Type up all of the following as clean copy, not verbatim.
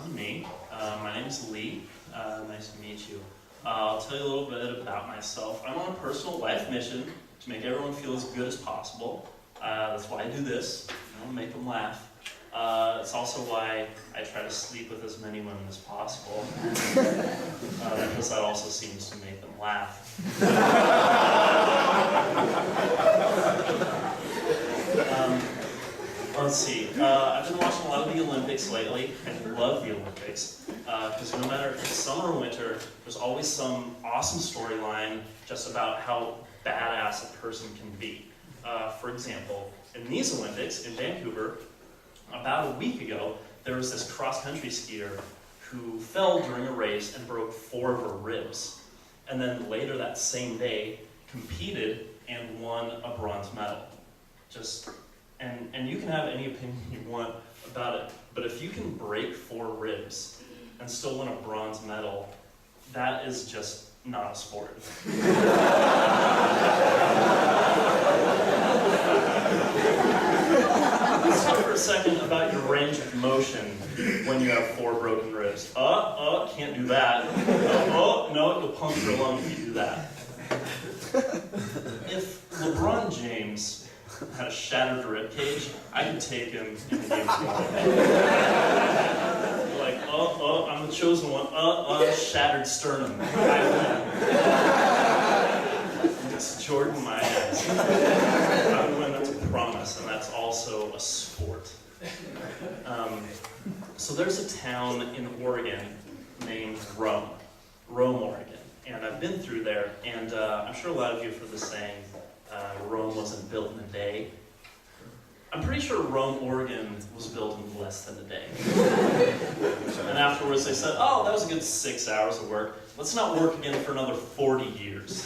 to me. My name is Lee. Nice to meet you. I'll tell you a little bit about myself. I'm on a personal life mission to make everyone feel as good as possible. That's why I do this, make them laugh. It's also why I try to sleep with as many women as possible, because that also seems to make them laugh. Let's see, I've been watching a lot of the Olympics lately. I love the Olympics, because no matter if it's summer or winter, there's always some awesome storyline just about how badass a person can be. For example, in these Olympics in Vancouver, about a week ago, there was this cross-country skier who fell during a race and broke 4 of her ribs. And then later that same day, competed and won a bronze medal. And you can have any opinion you want about it, but if you can break 4 ribs and still win a bronze medal, that is just not a sport. Let's talk for a second about your range of motion when you have 4 broken ribs. Can't do that. No, you'll puncture a lung if you do that. If LeBron James had a shattered rib cage, I could take him in the game of golf. Like, I'm the chosen one. Shattered sternum. I win. It's Jordan, my ass. I would win, that's a promise, and that's also a sport. So there's a town in Oregon named Rome, Oregon. And I've been through there, and I'm sure a lot of you have heard the saying, Rome wasn't built in a day. I'm pretty sure Rome, Oregon was built in less than a day. And afterwards they said, that was a good 6 hours of work. Let's not work again for another 40 years.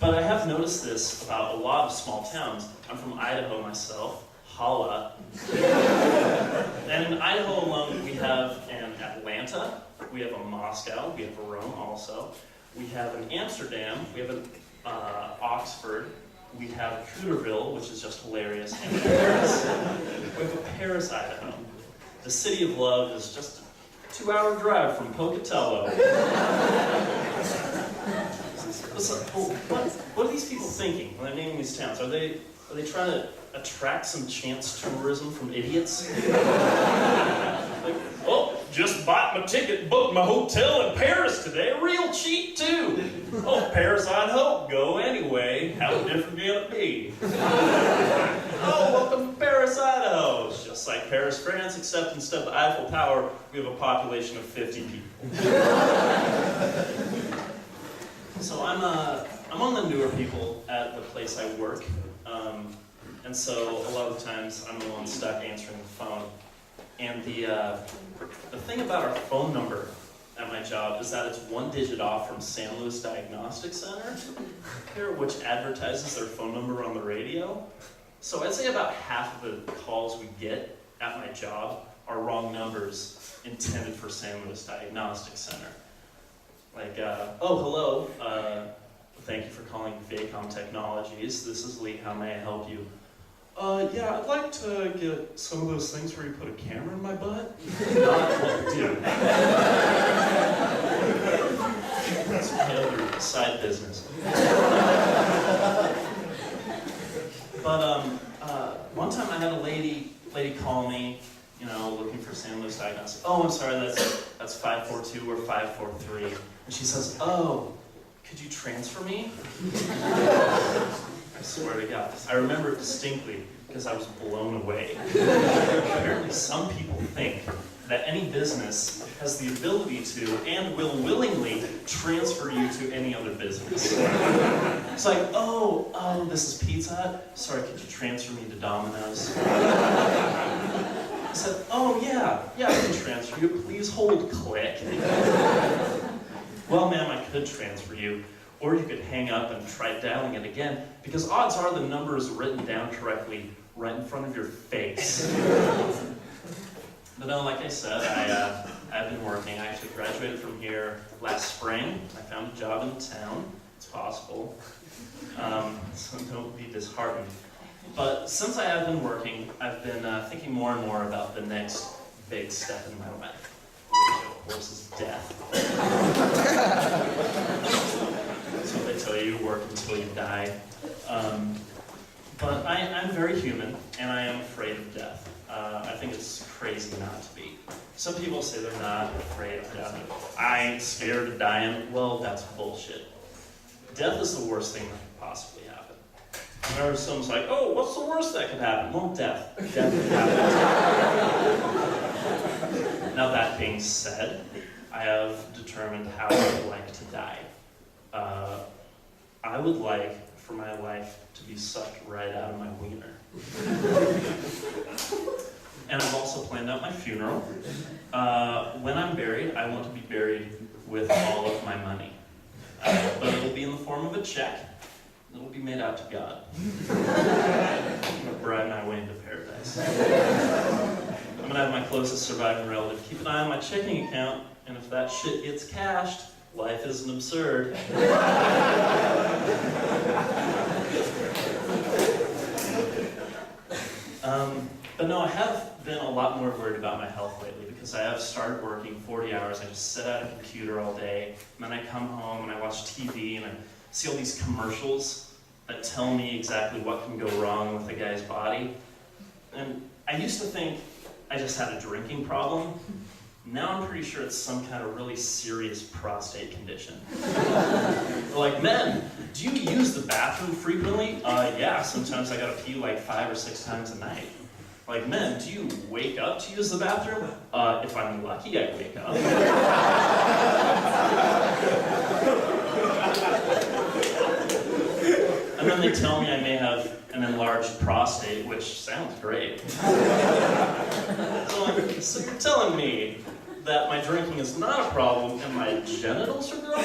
But I have noticed this about a lot of small towns. I'm from Idaho myself, holla. And in Idaho alone, we have an Atlanta, we have a Moscow, we have a Rome also. We have an Amsterdam, we have an Oxford, we have Cooterville, which is just hilarious, and Paris. We have a Paris, Idaho. The city of love is just a 2-hour drive from Pocatello. What are these people thinking when they're naming these towns? Are they trying to attract some chance tourism from idiots? Like, just bought my ticket, booked my hotel in Paris today, real cheap too. Paris, Idaho, go anyway. How different can it be? Welcome to Paris, Idaho. It's just like Paris, France, except instead of the Eiffel Tower, we have a population of 50 people. So I'm one of the newer people at the place I work, and so a lot of the times I'm the one stuck answering the phone. And the thing about our phone number at my job is that it's 1 digit off from San Luis Diagnostic Center here, which advertises their phone number on the radio. So I'd say about half of the calls we get at my job are wrong numbers intended for San Luis Diagnostic Center. Like, hello, thank you for calling Vacom Technologies. This is Lee, how may I help you? Yeah, I'd like to get some of those things where you put a camera in my butt. Not what to do. That's my other side business. But one time I had a lady call me, looking for San Luis Diagnostic. I'm sorry, that's 542 or 543. And she says, could you transfer me? I swear to God. I remember it distinctly because I was blown away. Apparently some people think that any business has the ability to and will willingly transfer you to any other business. It's like, this is Pizza Hut? Sorry, could you transfer me to Domino's? I said, yeah, I can transfer you. Please hold, click. Well, ma'am, I could transfer you. Or you could hang up and try dialing it again, because odds are the number is written down correctly right in front of your face. But no, like I said, I've been working. I actually graduated from here last spring. I found a job in town. It's possible. So don't be disheartened. But since I have been working, I've been thinking more and more about the next big step in my life, which of course is death. That's what they tell you, work until you die. But I'm very human, and I am afraid of death. I think it's crazy not to be. Some people say they're not afraid of death. I ain't scared of dying. Well, that's bullshit. Death is the worst thing that could possibly happen. Whenever someone's like, oh, what's the worst that could happen? Well, death. Death could happen. Now, that being said, I have determined how I would like to die. I would like for my life to be sucked right out of my wiener. And I've also planned out my funeral. When I'm buried, I want to be buried with all of my money. But it'll be in the form of a check. It'll be made out to God. I'm going to bribe my way into paradise. I'm going to have my closest surviving relative keep an eye on my checking account, and if that shit gets cashed, life isn't absurd. But no, I have been a lot more worried about my health lately because I have started working 40 hours. I just sit at a computer all day, and then I come home and I watch TV and I see all these commercials that tell me exactly what can go wrong with a guy's body. And I used to think I just had a drinking problem. Now I'm pretty sure it's some kind of really serious prostate condition. They're like, men, do you use the bathroom frequently? Yeah, sometimes I gotta pee like 5 or 6 times a night. Like, men, do you wake up to use the bathroom? If I'm lucky, I wake up. And then they tell me I may have an enlarged prostate, which sounds great. So you're telling me that my drinking is not a problem and my genitals are growing?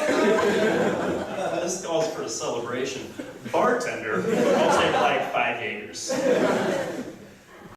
This calls for a celebration. Bartender, I'll take like 5 Jaegers.